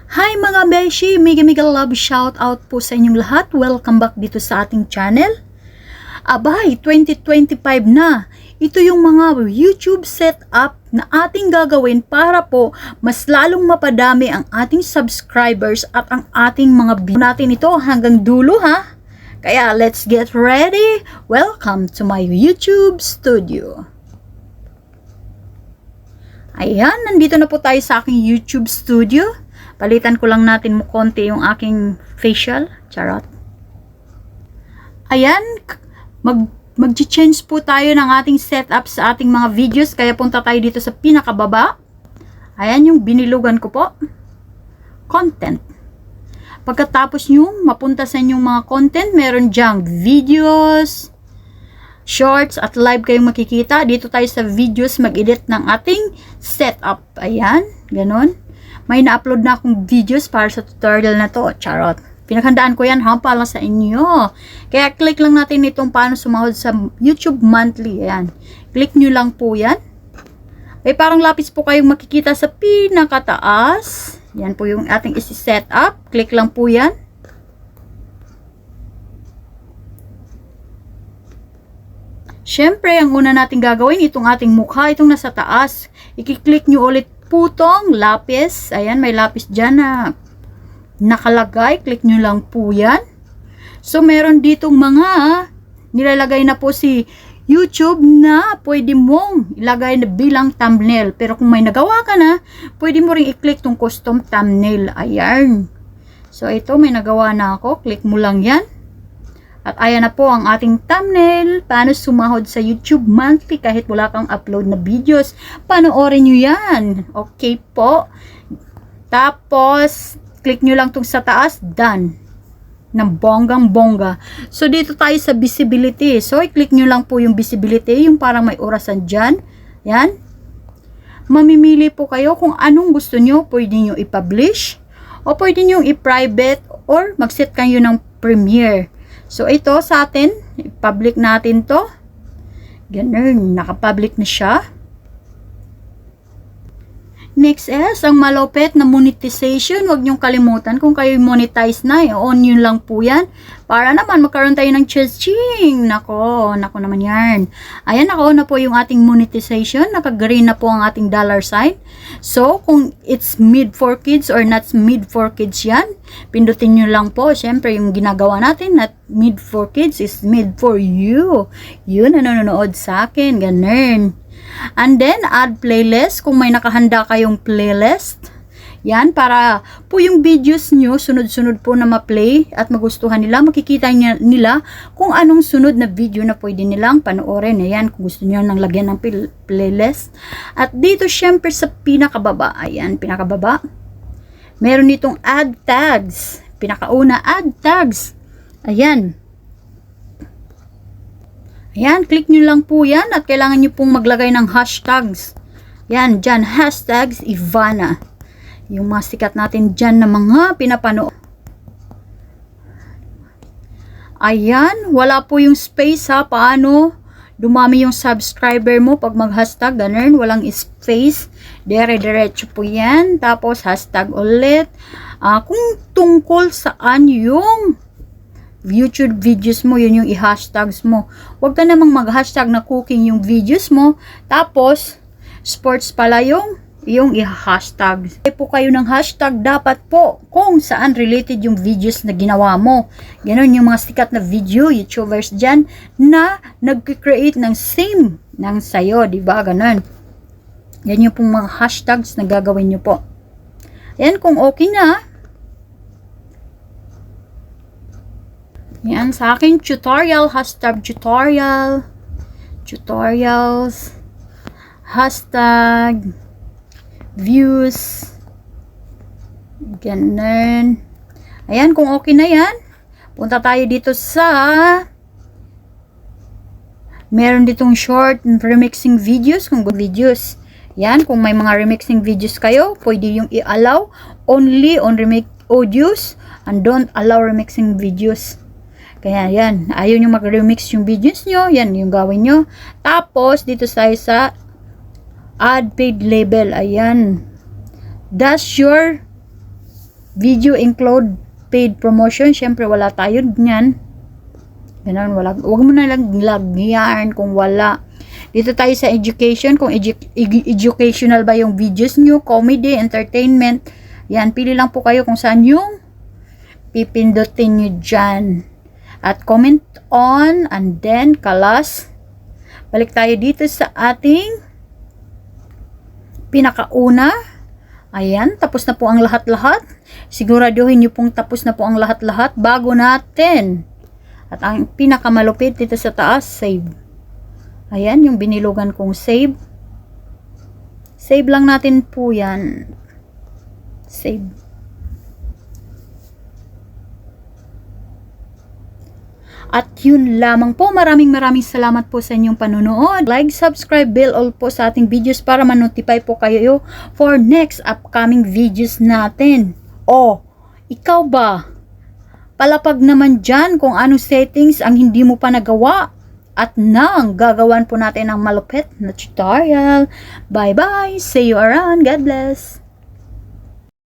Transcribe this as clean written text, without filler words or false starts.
Hi mga beshi! Mega love shout out po sa inyong lahat. Welcome back dito sa ating channel. Abay, 2025 na. Ito yung mga YouTube setup na ating gagawin para po mas lalong mapadami ang ating subscribers at ang ating mga view natin ito hanggang dulo ha. Kaya let's get ready. Welcome to my YouTube studio. Ayan, nandito na po tayo sa aking YouTube studio. Palitan ko lang natin mo konti yung aking facial. Charot. Ayan, mag-change po tayo ng ating setup sa ating mga videos. Kaya punta tayo dito sa pinakababa. Ayan yung binilugan ko po. Content. Pagkatapos nyo mapunta sa inyong mga content, meron dyang videos, shorts at live kayong makikita. Dito tayo sa videos mag-edit ng ating setup. Ayan, ganon. May na-upload na akong videos para sa tutorial na to. Charot. Pinaghandaan ko yan para sa inyo. Kaya click lang natin itong paano sumahod sa YouTube monthly. Ayan. Click nyo lang po yan. May parang lapis po kayong makikita sa pinakataas. Yan po yung ating isi-set up. Click lang po yan. Siyempre, ang una natin gagawin, itong ating mukha, itong nasa taas. I-click nyo ulit putong lapis. Ayan, may lapis dyan na nakalagay. Click nyo lang po yan. So, meron ditong mga nilalagay na po si YouTube na pwede mong ilagay na bilang thumbnail. Pero kung may nagawa ka na, pwede mo rin i-click tong custom thumbnail. Ayan. So, ito may nagawa na ako. Click mo lang yan. At ayan na po ang ating thumbnail. Paano sumahod sa YouTube monthly kahit wala kang upload na videos. Panoorin nyo yan. Okay po. Tapos, click nyo lang itong sa taas. Done. Ng bonggang-bongga. So, dito tayo sa visibility. So, i-click nyo lang po yung visibility. Yung parang may orasan dyan. Yan. Mamimili po kayo kung anong gusto nyo. Pwede nyo i-publish. O pwede nyo i-private. Or mag-set kayo ng premiere. So, ito sa atin, i-public natin to. Ganun, naka-public na siya. Next is, ang malupit na monetization. Huwag niyong kalimutan kung kayo monetize na, i-on yun lang po yan. Para naman magkaroon tayo ng ching. Nako naman yan. Ayan, naka-on na po yung ating monetization. Naka-green na po ang ating dollar sign. So, kung it's mid for kids or not mid for kids yan, pindutin nyo lang po. Siyempre, yung ginagawa natin, not mid for kids is mid for you. Yun, nanonood sa akin. Ganun. And then, add playlist. Kung may nakahanda kayong playlist, yan, para po yung videos nyo, sunod-sunod po na ma-play at magustuhan nila, makikita nila kung anong sunod na video na pwede nilang panoorin. Ayan, kung gusto nyo nang lagyan ng playlist. At dito, syempre, sa pinakababa, ayan, pinakababa, meron itong add tags. Pinakauna, add tags. Ayan. Ayan, click nyo lang po yan at kailangan nyo pong maglagay ng hashtags. Yan, dyan, hashtags Ivana. Yung mga sikat natin dyan na mga pinapanood. Ayan, wala po yung space ha. Paano dumami yung subscriber mo pag mag-hashtag? Ganun, walang space. Dire-diretso po yan. Tapos, hashtag ulit. Kung tungkol saan yung YouTube videos mo, yun yung i-hashtags mo. Huwag ka namang mag-hashtag na cooking yung videos mo. Tapos, sports pala yung i-hashtag. Kaya po kayo ng hashtag dapat po kung saan related yung videos na ginawa mo. Ganon yung mga sikat na video, YouTubers dyan, na nag-create ng same ng sayo. Diba? Ganon. Yan yung pong mga hashtags na gagawin nyo po. Yan, kung okay na, yan, sa akin, tutorial, hashtag tutorial, tutorials, hashtag, views, ganun. Ayan, kung okay na yan, punta tayo dito sa, meron ditong short remixing videos, kung videos. Yan, kung may mga remixing videos kayo, pwede yung i-allow only on remix audios and don't allow remixing videos. Kaya yan, ayaw nyo mag-remix yung videos nyo, yan yung gawin nyo. Tapos, dito tayo sa add paid label. Ayan. Does your Video include paid promotion. Syempre, wala tayo niyan. Ganun, wala. Huwag mo na lang lagyan kung wala. Dito tayo sa education. Kung educational ba yung videos nyo, comedy, entertainment. Yan, pili lang po kayo kung saan yung pipindutin nyo dyan. At comment on, and then, kalas. Balik tayo dito sa ating pinakauna. Ayan, tapos na po ang lahat-lahat. Siguraduhin nyo pong tapos na po ang lahat-lahat bago natin. At ang pinakamalupit dito sa taas, save. Ayan, yung binilugan kong save. Save lang natin po yan. Save. At yun lamang po. Maraming salamat po sa inyong panunood. Like, subscribe, bell all po sa ating videos para ma-notify po kayo for next upcoming videos natin. O, ikaw ba? Palapag naman dyan kung anong settings ang hindi mo pa nagawa. At nang gagawan po natin ng malupit na tutorial. Bye-bye. See you around. God bless.